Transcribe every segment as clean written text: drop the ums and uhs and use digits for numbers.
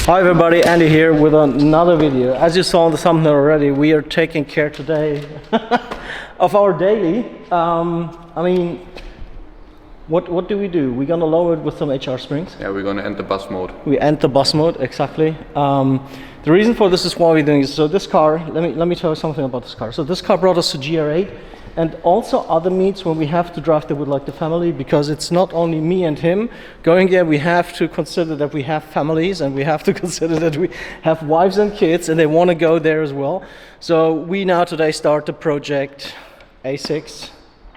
Hi everybody, Andy here with another video. As you saw in the thumbnail already, we are taking care today of our daily. What do? We're gonna lower it with some HR springs. Yeah, we're gonna enter bus mode. We enter bus mode, exactly. The reason for this is why we're doing this. So this car, let me tell you something about this car. So this car brought us to GR8 and also other meets when we have to drive there with like the family, because it's not only me and him going there. We have to consider that we have families and we have to consider that we have wives and kids and they want to go there as well. So we now today start the project A6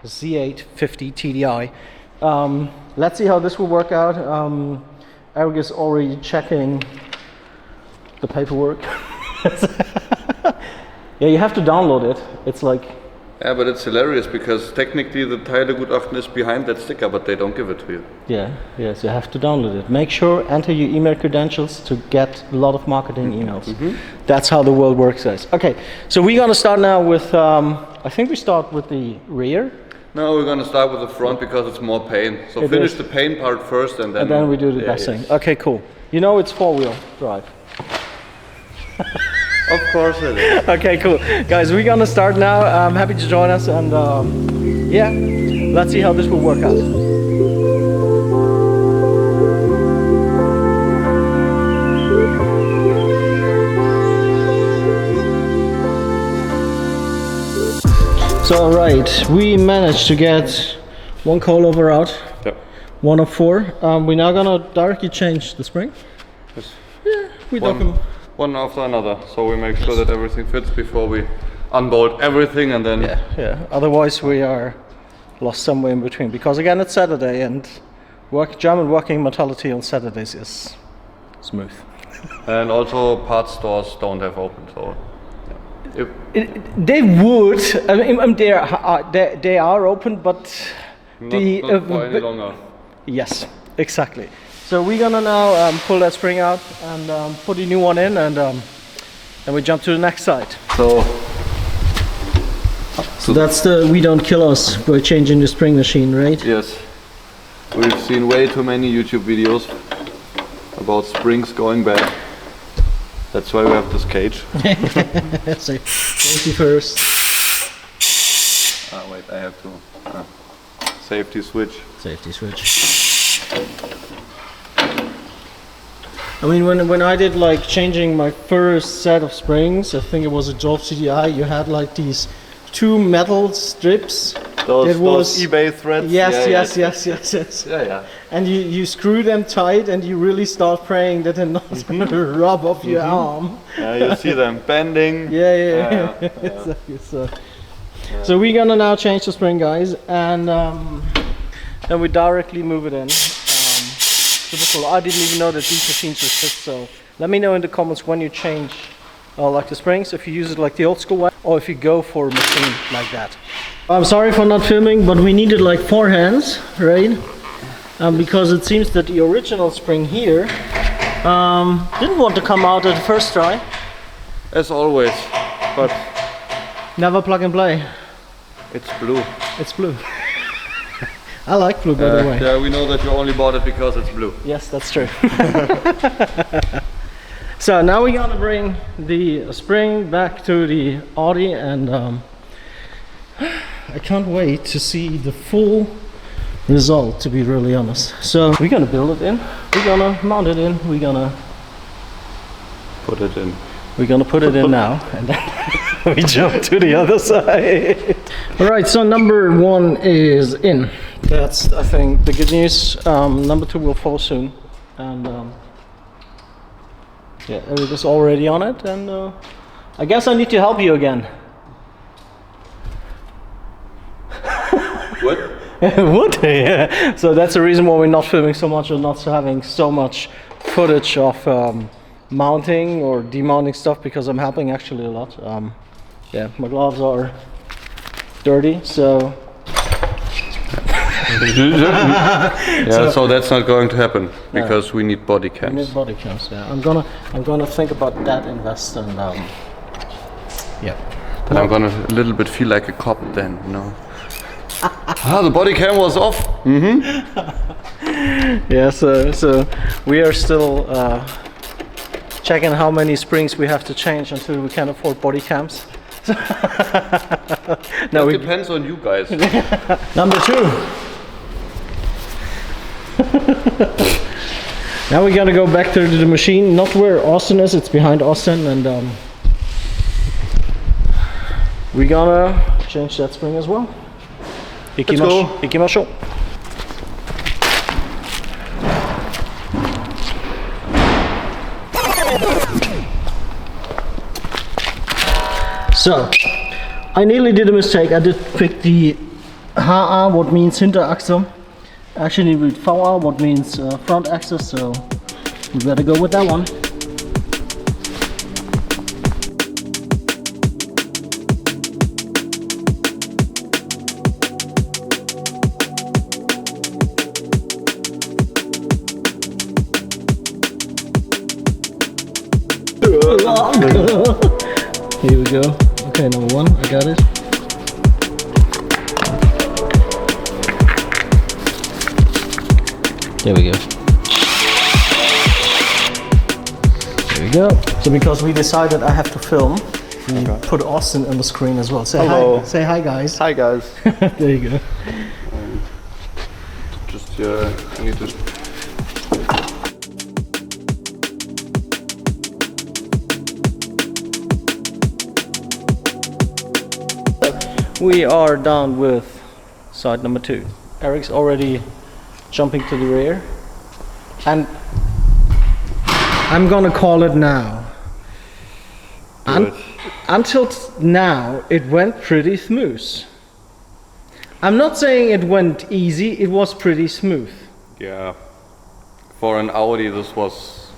C8 50 TDI. Let's see how this will work out. Eric is already checking the paperwork. Yeah, you have to download it. It's like... Yeah, but it's hilarious because technically the Teilegutachten is behind that sticker, but they don't give it to you. Yeah, yes, you have to download it. Make sure, enter your email credentials to get a lot of marketing emails. Mm-hmm. That's how the world works, guys. Okay, so we're gonna start now with, I think we start with the rear. No, we're gonna start with the front because it's more pain. So finish the pain part first and then we do the best thing. Okay, cool. You know it's four-wheel drive. Of course it is. Okay, cool. Guys, we're gonna start now. I'm happy to join us and yeah, let's see how this will work out. So alright, we managed to get one coilover out. Yep. One of four. We're now gonna directly change the spring. Yes. Yeah, we dock them. One after another, so we make sure that everything fits before we unbolt everything and then... Yeah, otherwise we are lost somewhere in between, because again it's Saturday and German working mentality on Saturdays is smooth. And also parts stores don't have open, so... Yeah. They would, I mean, they are open, but... Not for any longer. Yes, exactly. So we're gonna now pull that spring out and put a new one in, and then we jump to the next side. So that's the we don't kill us by changing the spring machine, right? Yes. We've seen way too many YouTube videos about springs going bad. That's why we have this cage. So, safety first. Ah, wait, I have to. Safety switch. Safety switch. I mean, when I did like changing my first set of springs, I think it was a Jolf CDI, you had like these two metal strips. Those eBay threads? Yes. Yeah. And you screw them tight and you really start praying that they're not going to rub off your arm. Yeah, you see them bending. Yeah. Exactly. So we're gonna now change the spring, guys, and then we directly move it in. Super cool. I didn't even know that these machines were fit, so let me know in the comments when you change like the springs, if you use it like the old school way or if you go for a machine like that. I'm sorry for not filming, but we needed like 4 hands, right? Because it seems that the original spring here didn't want to come out at the first try. As always, but... Never plug and play. It's blue. It's blue. I like blue, by the way. Yeah, we know that you only bought it because it's blue. Yes, that's true. So now we're gonna bring the spring back to the Audi, and I can't wait to see the full result, to be really honest. So we're gonna build it in, we're gonna mount it in, we're gonna put it in. We're gonna put it in now, and then we jump to the other side. Alright, so number 1 is in. That's, I think, the good news. Number 2 will follow soon. And yeah, Eric is already on it, and I guess I need to help you again. What? What? Yeah. So that's the reason why we're not filming so much or not having so much footage of mounting or demounting stuff, because I'm helping actually a lot. Yeah, my gloves are dirty, so... So that's not going to happen because we need body cams. We need body cams, yeah. I'm gonna think about that, invest, and yeah. But I'm gonna a little bit feel like a cop then, you know. The body cam was off. Yeah, so we are still checking how many springs we have to change until we can afford body cams. No, it depends on you guys. Number 2. Now we gotta go back to the machine, not where Austin is, it's behind Austin, and we're gonna change that spring as well. Let's go. Ikimashou. So, I nearly did a mistake. I did pick the HA, what means Hinterachse. Actually with VA, what means front axis, so we better go with that one. Here we go. Okay, number 1, I got it. There we go. There we go. So because we decided I have to film, we put Austin on the screen as well. Say Hello. hi. Say hi, guys. Hi guys. There you go. Just I need to. We are done with side number 2. Eric's already jumping to the rear, and I'm gonna call it now. Until now, it went pretty smooth. I'm not saying it went easy, it was pretty smooth. Yeah. For an Audi, this was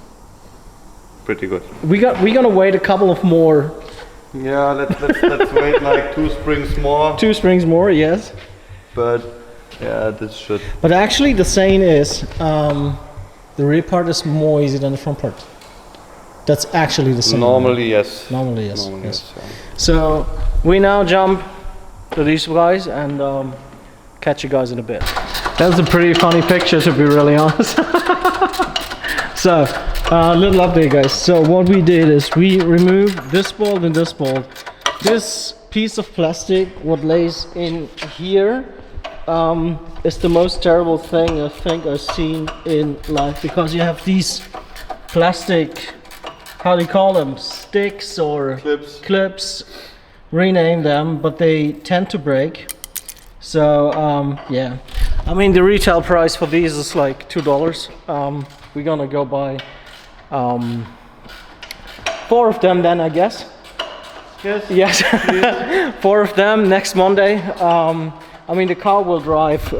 pretty good. We're gonna wait a couple of more. Yeah, let's wait like 2 springs more. 2 springs more, yes. But yeah, this should. But actually, the saying is, the rear part is more easy than the front part. That's actually the same. Normally, yes. Normally, yes. Normally, yes. yes, yeah. So we now jump to these guys and catch you guys in a bit. That's a pretty funny picture, to be really honest. So, little update, guys. So what we did is we removed this bolt and this bolt. This piece of plastic, what lays in here, is the most terrible thing I think I've seen in life, because you have these plastic, how do you call them, sticks or clips, rename them, but they tend to break. So yeah, I mean the retail price for these is like $2. We're gonna go buy 4 of them then, I guess. Yes. Yes. 4 of them next Monday. I mean the car will drive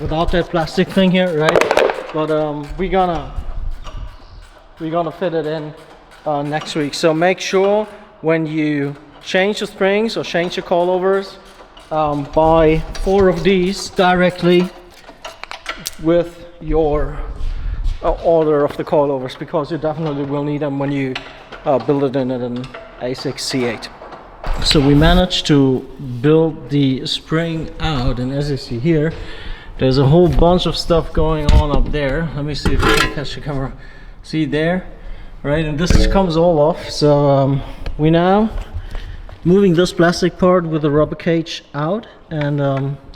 without that plastic thing here, right? But we're gonna fit it in next week. So make sure when you change the springs or change the coilovers, buy 4 of these directly with your order of the coilovers, because you definitely will need them when you build it in an A6 C8. So we managed to build the spring out, and as you see here, there's a whole bunch of stuff going on up there. Let me see if I can catch the camera. See there, right? And this comes all off. So we now moving this plastic part with the rubber cage out, and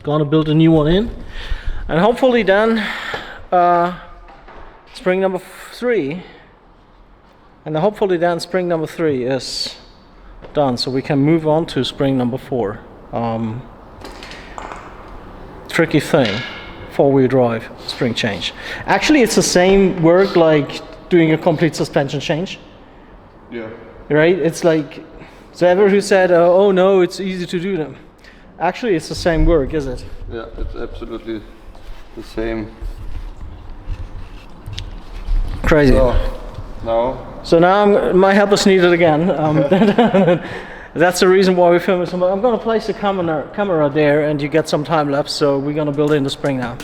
gonna build a new one in, and hopefully then spring number 3, and hopefully then spring number 3 is done, so we can move on to spring number 4. Tricky thing, 4-wheel drive spring change. Actually, it's the same work like doing a complete suspension change. Yeah. Right? It's like, so everyone who said, oh no, it's easy to do them. Actually, it's the same work, is it? Yeah, it's absolutely the same. Crazy. So now my help is needed again. That's the reason why we film it. I'm going to place the camera there, and you get some time lapse. So we're going to build in the spring now.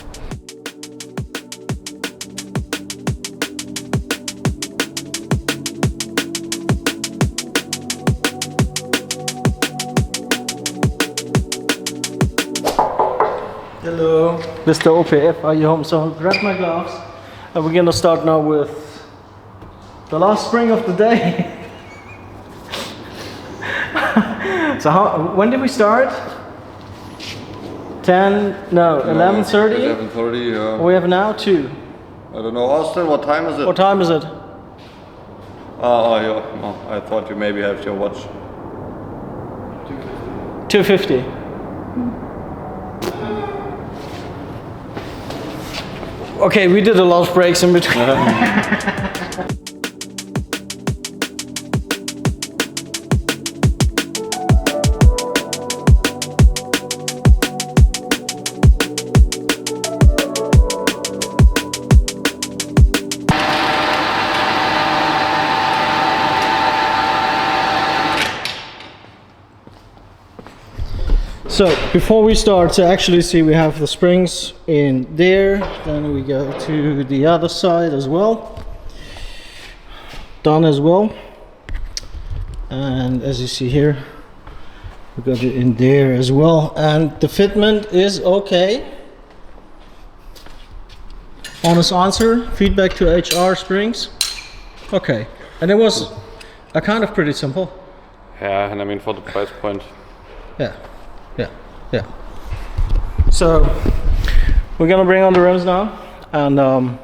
Hello, Mr. OPF, are you home? So grab my gloves. And we're going to start now with The last spring of the day. So when did we start? 11:30? 11:30, yeah. We have now 2. I don't know, Austin, what time is it? What time is it? Yeah. Oh, I thought you maybe have your watch. 2:50. Okay, we did a lot of breaks in between. So before we start to actually see, we have the springs in there, then we go to the other side as well, done as well, and as you see here, we got it in there as well, and the fitment is okay. Honest answer, feedback to HR springs, okay, and it was a kind of pretty simple. Yeah, and I mean for the price point. Yeah. So we're gonna bring on the rims now, and then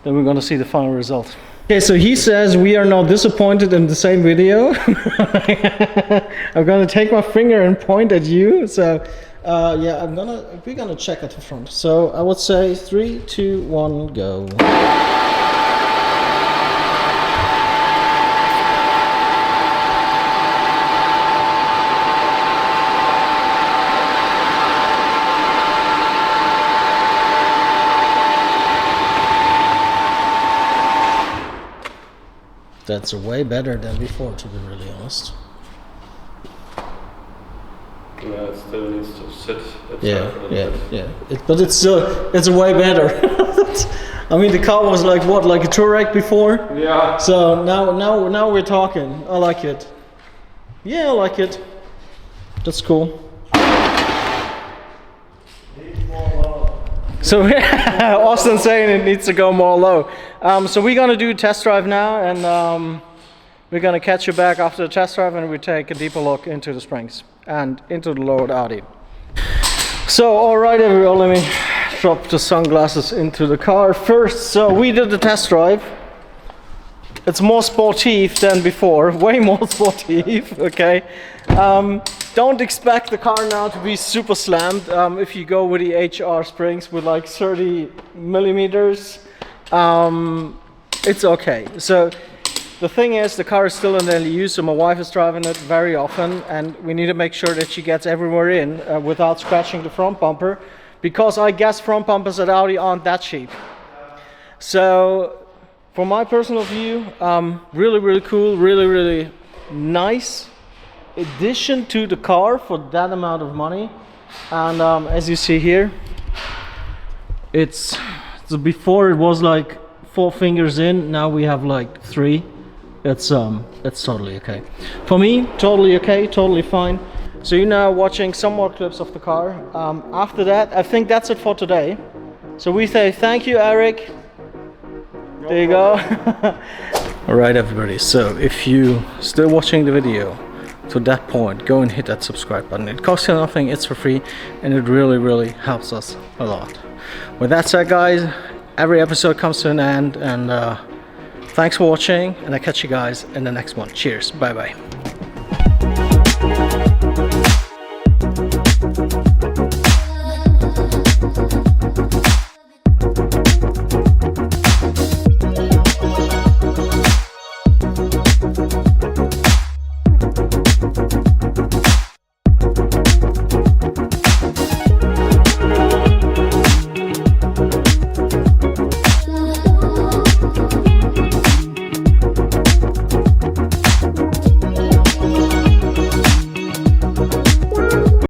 we're gonna see the final result. Okay, so he says we are not disappointed in the same video. I'm gonna take my finger and point at you. So yeah, we're gonna check at the front. So I would say 3, 2, 1, go. That's way better than before, to be really honest. Yeah, it still needs to sit. Yeah. But it's way better. I mean, the car was like what, like a Touareg before? Yeah. So now we're talking. I like it. Yeah, I like it. That's cool. So Austin saying it needs to go more low. So we're gonna do a test drive now, and we're gonna catch you back after the test drive, and we take a deeper look into the springs and into the lowered Audi. So all right, everyone, let me drop the sunglasses into the car first. So we did the test drive. It's more sportive than before, way more sportive. Okay. Don't expect the car now to be super slammed. If you go with the HR springs with like 30 millimeters, it's okay. So the thing is, the car is still in daily use, so my wife is driving it very often, and we need to make sure that she gets everywhere in without scratching the front bumper, because I guess front bumpers at Audi aren't that cheap. So from my personal view, really cool, really nice addition to the car for that amount of money. And as you see here, so before it was like 4 fingers in, now we have like 3. It's totally okay for me, totally okay, totally fine. So you're now watching some more clips of the car. After that, I think that's it for today. So we say thank you, Eric. There you go. All right, everybody, so if you still watching the video to that point, go and hit that subscribe button. It costs you nothing, it's for free, and it really helps us a lot. With that said, guys, every episode comes to an end, and thanks for watching, and I'll catch you guys in the next one. Cheers, bye bye.